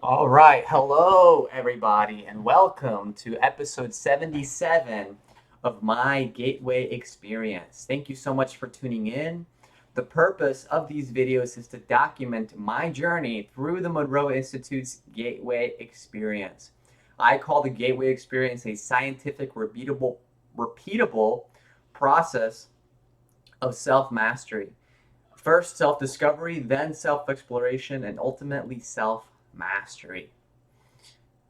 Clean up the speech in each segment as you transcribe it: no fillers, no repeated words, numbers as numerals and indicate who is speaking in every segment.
Speaker 1: All right. Hello, everybody, and welcome to episode 77 of my Gateway Experience. Thank you so much for tuning in. The purpose of these videos is to document my journey through the Monroe Institute's Gateway Experience. I call the Gateway Experience a scientific, repeatable process of self mastery. First, self discovery, then self exploration, and ultimately self mastery.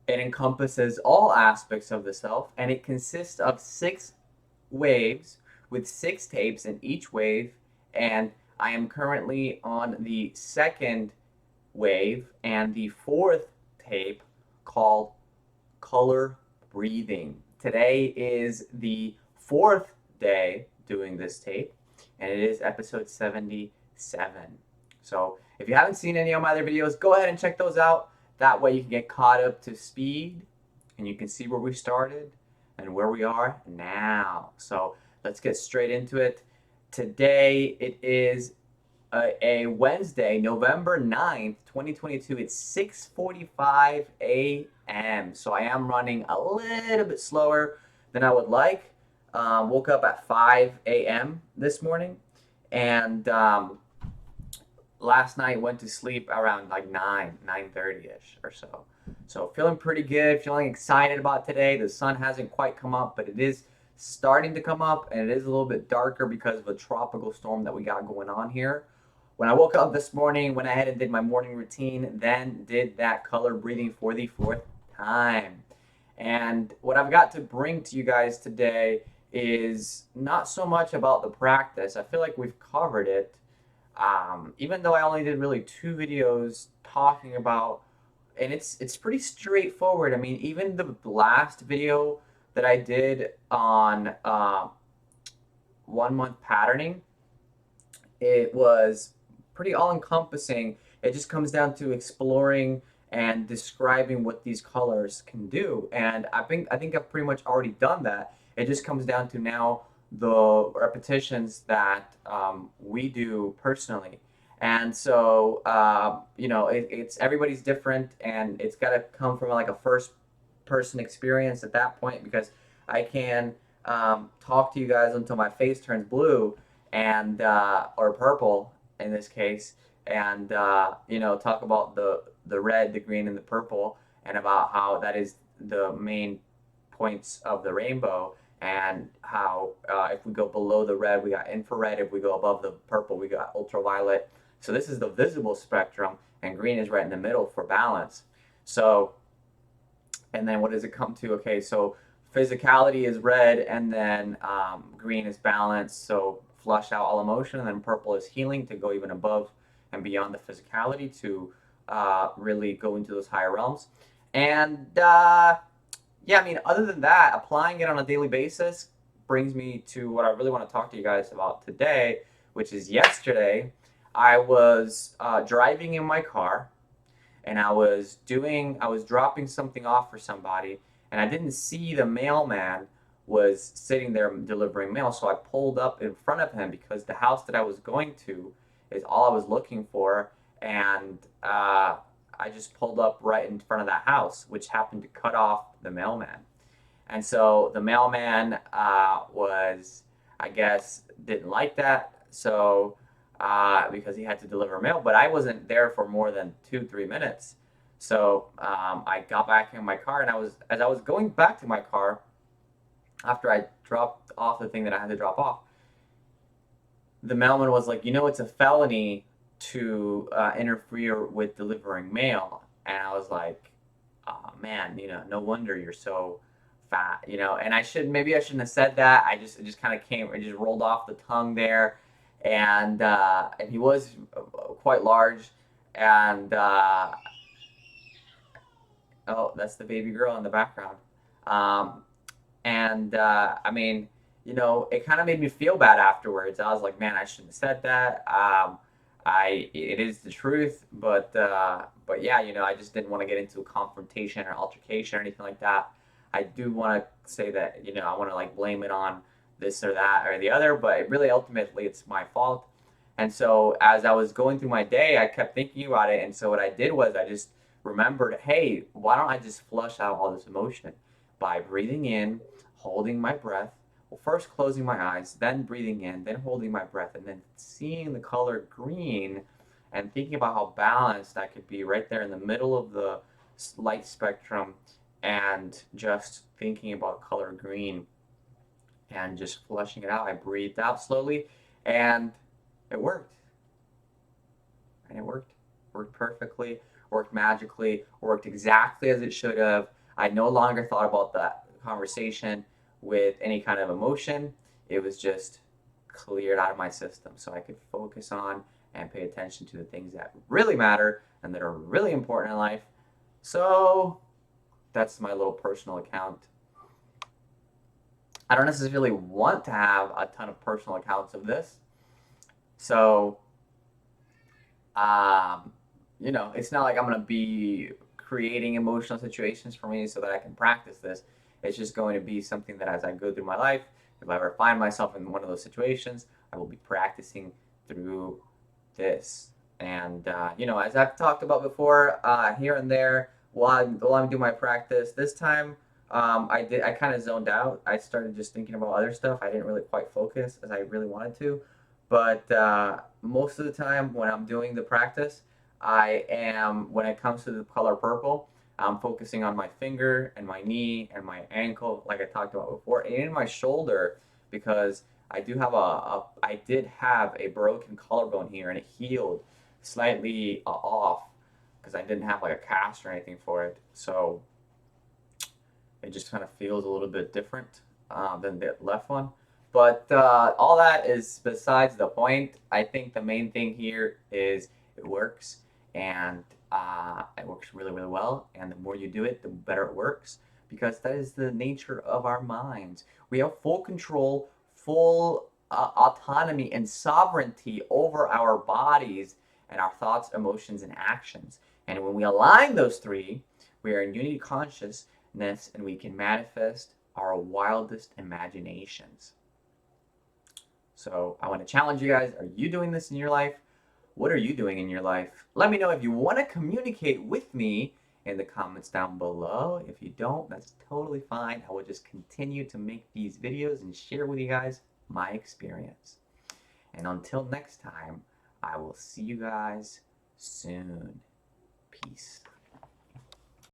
Speaker 1: It encompasses all aspects of the self, and it consists of six waves with six tapes in each wave. And I am currently on the second wave and the fourth tape called color breathing. Today is the fourth day doing this tape, and it is episode 77. So if you haven't seen any of my other videos, go ahead and check those out. That way you can get caught up to speed and you can see where we started and where we are now. So let's get straight into it. Today it is a Wednesday, November 9th, 2022. It's 6:45 a.m. So I am running a little bit slower than I would like. Woke up at 5 a.m. this morning, and last night went to sleep around like 9:30ish or so. So feeling pretty good, feeling excited about today. The sun hasn't quite come up, but it is starting to come up, and it is a little bit darker because of a tropical storm that we got going on here. When I woke up this morning, went ahead and did my morning routine, then did that color breathing for the fourth time. And what I've got to bring to you guys today is not so much about the practice. I feel like we've covered it. Even though I only did really two videos talking about, and it's pretty straightforward. I mean, even the last video that I did on 1 month patterning, it was pretty all encompassing. It just comes down to exploring and describing what these colors can do. And I think I've pretty much already done that. It just comes down to now the repetitions that we do personally. And so it's everybody's different, and it's got to come from like a first person experience at that point because I can talk to you guys until my face turns blue and or purple in this case, and talk about the red, the green, and the purple, and about how that is the main points of the rainbow, and how if we go below the red, we got infrared. If we go above the purple, we got ultraviolet. So this is the visible spectrum, and green is right in the middle for balance. So, and then what does it come to? Okay, so physicality is red, and then green is balance. So flush out all emotion, and then purple is healing to go even above and beyond the physicality to really go into those higher realms. And yeah, I mean, other than that, applying it on a daily basis brings me to what I really want to talk to you guys about today, which is yesterday. I was driving in my car, and I was dropping something off for somebody, and I didn't see the mailman was sitting there delivering mail, so I pulled up in front of him because the house that I was going to is all I was looking for, and I just pulled up right in front of that house, which happened to cut off the mailman. And so the mailman I guess, didn't like that. So because he had to deliver mail, but I wasn't there for more than 2, 3 minutes. So I got back in my car, and as I was going back to my car after I dropped off the thing that I had to drop off, the mailman was like, it's a felony to interfere with delivering mail, and I was like, oh man, no wonder you're so fat, and I shouldn't have said that. It just kind of came, it just rolled off the tongue there, and he was quite large, and oh, that's the baby girl in the background, um, and I mean, it kind of made me feel bad afterwards. I was like, man, I shouldn't have said that. It is the truth, but yeah, I just didn't want to get into a confrontation or altercation or anything like that. I do want to say that I want to like blame it on this or that or the other, but it really ultimately it's my fault. And so as I was going through my day, I kept thinking about it, and so what I did was I just remembered, hey, why don't I just flush out all this emotion by breathing in, holding my breath, well, first closing my eyes, then breathing in, then holding my breath, and then seeing the color green and thinking about how balanced I could be right there in the middle of the light spectrum, and just thinking about color green and just flushing it out. I breathed out slowly, and it worked. And it worked. Worked perfectly, worked magically, worked exactly as it should have. I no longer thought about that conversation with any kind of emotion. It was just cleared out of my system so I could focus on and pay attention to the things that really matter and that are really important in life. So that's my little personal account. I don't necessarily want to have a ton of personal accounts of this. So um, it's not like I'm gonna be creating emotional situations for me so that I can practice this. It's just going to be something that as I go through my life, if I ever find myself in one of those situations, I will be practicing through this. And as I've talked about before, here and there, while I'm doing my practice, this time I kind of zoned out. I started just thinking about other stuff. I didn't really quite focus as I really wanted to. But most of the time when I'm doing the practice, when it comes to the color purple, I'm focusing on my finger and my knee and my ankle, like I talked about before, and in my shoulder, because I did have a broken collarbone here, and it healed slightly off because I didn't have like a cast or anything for it. So it just kind of feels a little bit different than the left one. But all that is besides the point. I think the main thing here is it works, and it works really, really well. And the more you do it, the better it works, because that is the nature of our minds. We have full control, full autonomy, and sovereignty over our bodies and our thoughts, emotions, and actions. And when we align those three, we are in unity conscious and we can manifest our wildest imaginations. So I want to challenge you guys. Are you doing this in your life? What are you doing in your life? Let me know if you want to communicate with me in the comments down below. If you don't, that's totally fine. I will just continue to make these videos and share with you guys my experience. And until next time, I will see you guys soon. Peace.